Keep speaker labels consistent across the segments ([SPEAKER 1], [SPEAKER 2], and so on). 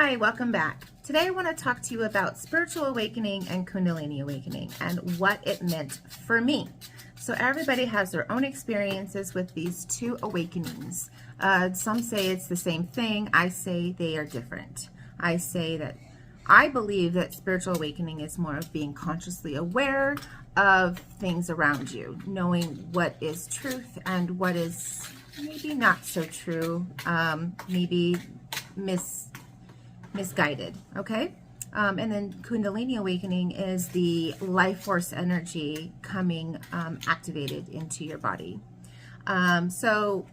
[SPEAKER 1] Hi, welcome back. Today I want to talk to you about spiritual awakening and Kundalini awakening and what it meant for me. So everybody has their own experiences with these two awakenings. Some say it's the same thing. I say they are different. I believe that spiritual awakening is more of being consciously aware of things around you, knowing what is truth and what is maybe not so true, maybe misguided, okay? And then Kundalini awakening is the life force energy coming activated into your body. So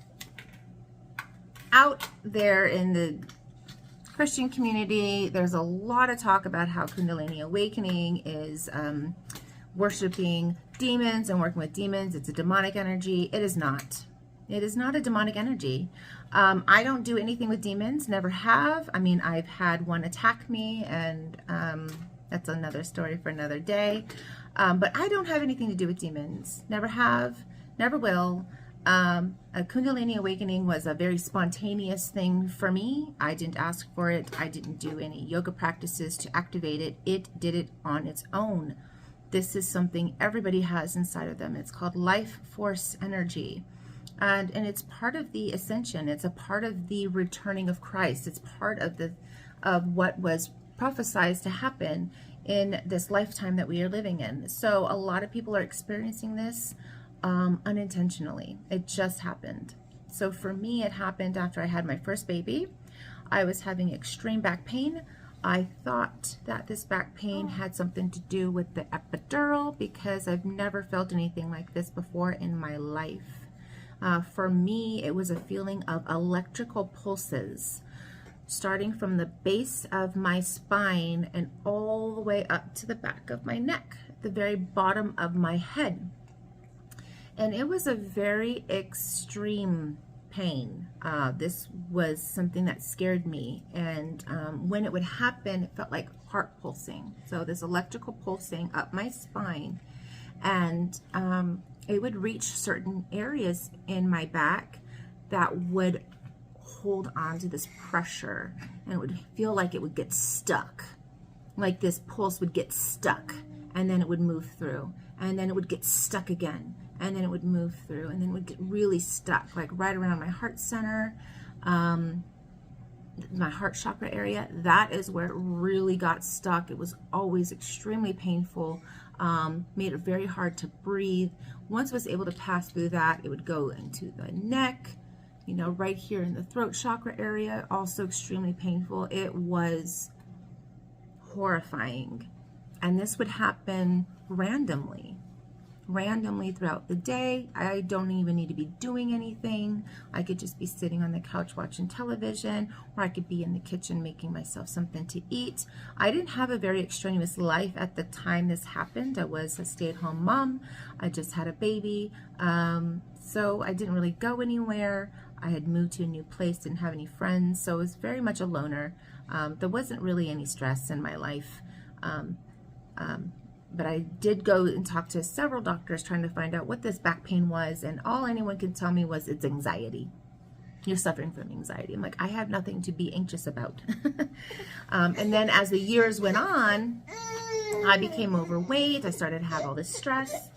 [SPEAKER 1] out there in the Christian community, there's a lot of talk about how Kundalini awakening is worshiping demons and working with demons. It's a demonic energy. It is not. It is not a demonic energy. I don't do anything with demons, never have. I mean, I've had one attack me, and that's another story for another day. But I don't have anything to do with demons. Never have, never will. A Kundalini awakening was a very spontaneous thing for me. I didn't ask for it. I didn't do any yoga practices to activate it. It did it on its own. This is something everybody has inside of them. It's called life force energy. And it's part of the ascension. It's a part of the returning of Christ. It's part of what was prophesied to happen in this lifetime that we are living in. So a lot of people are experiencing this unintentionally. It just happened. So for me, it happened after I had my first baby. I was having extreme back pain. I thought that this back pain had something to do with the epidural because I've never felt anything like this before in my life. For me, it was a feeling of electrical pulses starting from the base of my spine and all the way up to the back of my neck, the very bottom of my head. And it was a very extreme pain. This was something that scared me. And when it would happen, it felt like heart pulsing. So this electrical pulsing up my spine. And it would reach certain areas in my back that would hold on to this pressure, and it would feel like it would get stuck, like this pulse would get stuck, and then it would move through, and then it would get stuck again, and then it would move through, and then it would get really stuck, like right around my heart center, my heart chakra area. That is where it really got stuck. It was always extremely painful, made it very hard to breathe. Once I was able to pass through that, it would go into the neck, you know, right here in the throat chakra area, also extremely painful. It was horrifying. And this would happen randomly throughout the day. I don't even need to be doing anything. I could just be sitting on the couch watching television, or I could be in the kitchen making myself something to eat. I didn't have a very extraneous life at the time this happened. I was a stay-at-home mom. I just had a baby. So I didn't really go anywhere. I had moved to a new place, didn't have any friends, so I was very much a loner. There wasn't really any stress in my life. But I did go and talk to several doctors trying to find out what this back pain was, and all anyone could tell me was it's anxiety. You're suffering from anxiety. I'm like, I have nothing to be anxious about. And then as the years went on, I became overweight. I started to have all this stress.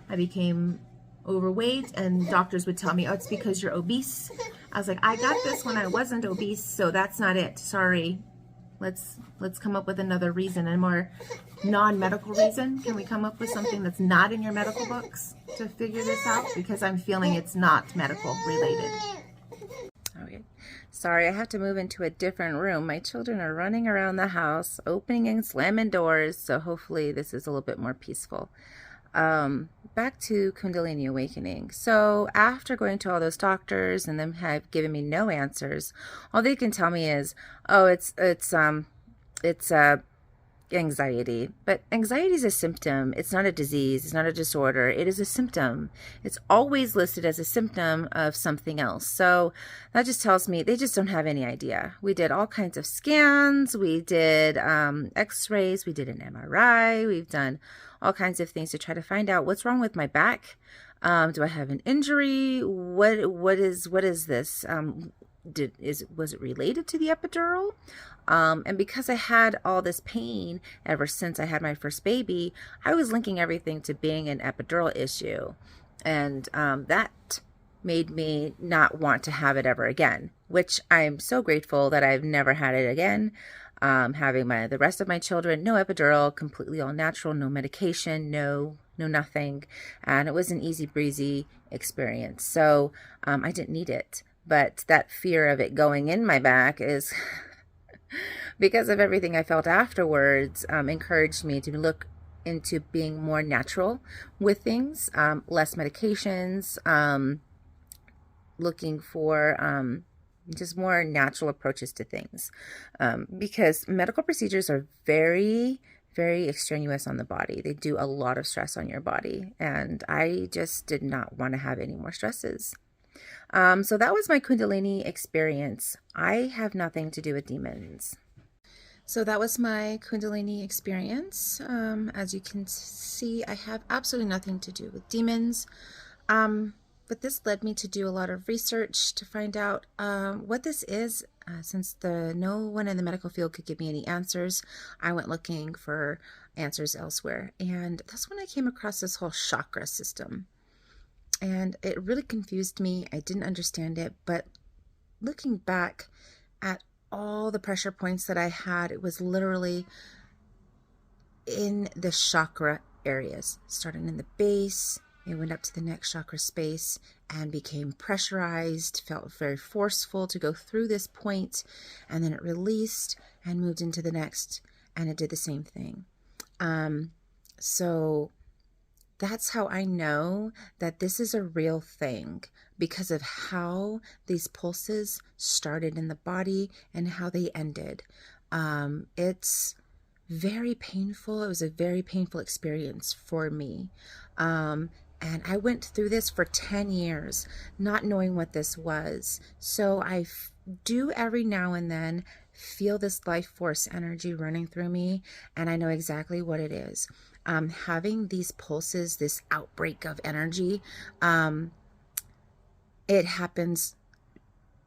[SPEAKER 1] I became overweight, and doctors would tell me, oh, it's because you're obese. I was like, I got this when I wasn't obese, so that's not it. Sorry. Let's come up with another reason, a more non-medical reason. Can we come up with something that's not in your medical books to figure this out? Because I'm feeling it's not medical related. Okay. Sorry, I have to move into a different room. My children are running around the house, opening and slamming doors, so hopefully this is a little bit more peaceful. Back to Kundalini awakening. So after going to all those doctors and them have given me no answers, all they can tell me is, oh, it's anxiety. But anxiety is a symptom. It's not a disease. It's not a disorder. It is a symptom. It's always listed as a symptom of something else. So that just tells me they just don't have any idea. We did all kinds of scans. We did x-rays. We did an MRI. We've done all kinds of things to try to find out what's wrong with my back. Do I have an injury? What is this? was it related to the epidural? And because I had all this pain ever since I had my first baby, I was linking everything to being an epidural issue. And that made me not want to have it ever again, which I'm so grateful that I've never had it again. Having the rest of my children, no epidural, completely all natural, no medication, no nothing. And it was an easy breezy experience. So I didn't need it. But that fear of it going in my back is because of everything I felt afterwards, encouraged me to look into being more natural with things, less medications, looking for just more natural approaches to things, because medical procedures are very, very extraneous on the body. They do a lot of stress on your body, and I just did not want to have any more stresses. So that was my Kundalini experience. I have nothing to do with demons. So that was my Kundalini experience. As you can see, I have absolutely nothing to do with demons. But this led me to do a lot of research to find out what this is. Since no one in the medical field could give me any answers, I went looking for answers elsewhere. And that's when I came across this whole chakra system. And it really confused me. I didn't understand it. But looking back at all the pressure points that I had, it was literally in the chakra areas, starting in the base. It went up to the next chakra space and became pressurized, felt very forceful to go through this point, and then it released and moved into the next, and it did the same thing. So that's how I know that this is a real thing, because of how these pulses started in the body and how they ended. It's very painful. It was a very painful experience for me. And I went through this for 10 years, not knowing what this was. So I do every now and then feel this life force energy running through me, and I know exactly what it is. Having these pulses, this outbreak of energy, it happens,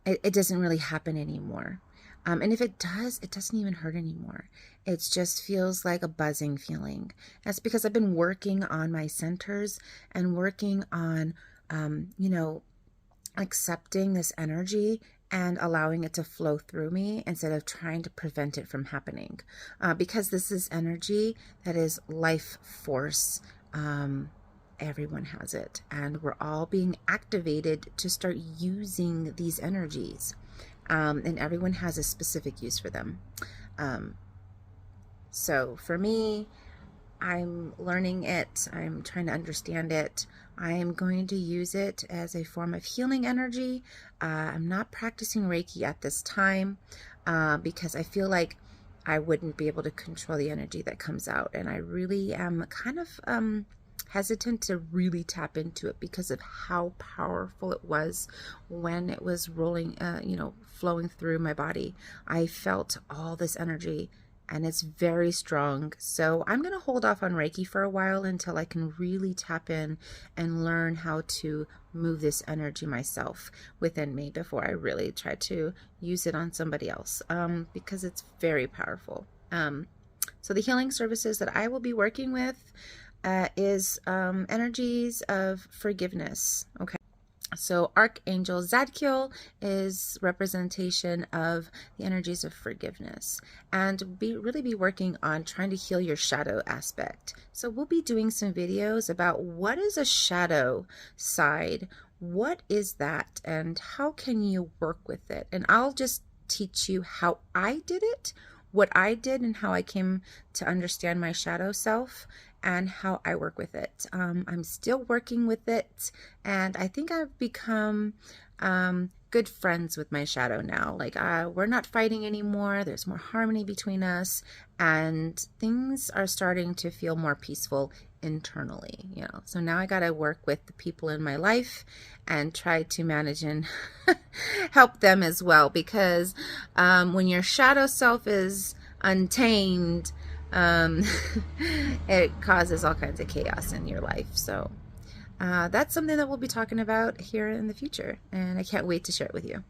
[SPEAKER 1] it doesn't really happen anymore. And if it does, it doesn't even hurt anymore. It just feels like a buzzing feeling. That's because I've been working on my centers and working on, accepting this energy and allowing it to flow through me instead of trying to prevent it from happening. Because this is energy that is life force. Everyone has it. And we're all being activated to start using these energies. And everyone has a specific use for them. So for me, I'm learning it. I'm trying to understand it. I am going to use it as a form of healing energy. I'm not practicing Reiki at this time because I feel like I wouldn't be able to control the energy that comes out. And I really am kind of hesitant to really tap into it because of how powerful it was when it was rolling, flowing through my body. I felt all this energy, and it's very strong. So I'm going to hold off on Reiki for a while until I can really tap in and learn how to move this energy myself within me before I really try to use it on somebody else, because it's very powerful. So the healing services that I will be working with is energies of forgiveness. Okay. So Archangel Zadkiel is representation of the energies of forgiveness, and really be working on trying to heal your shadow aspect. So we'll be doing some videos about what is a shadow side, what is that, and how can you work with it. And I'll just teach you how I did it, what I did, and how I came to understand my shadow self and how I work with it. I'm still working with it, and I think I've become good friends with my shadow now. Like we're not fighting anymore. There's more harmony between us, and things are starting to feel more peaceful internally. So now I got to work with the people in my life and try to manage and help them as well, because when your shadow self is untamed, it causes all kinds of chaos in your life. So that's something that we'll be talking about here in the future, and I can't wait to share it with you.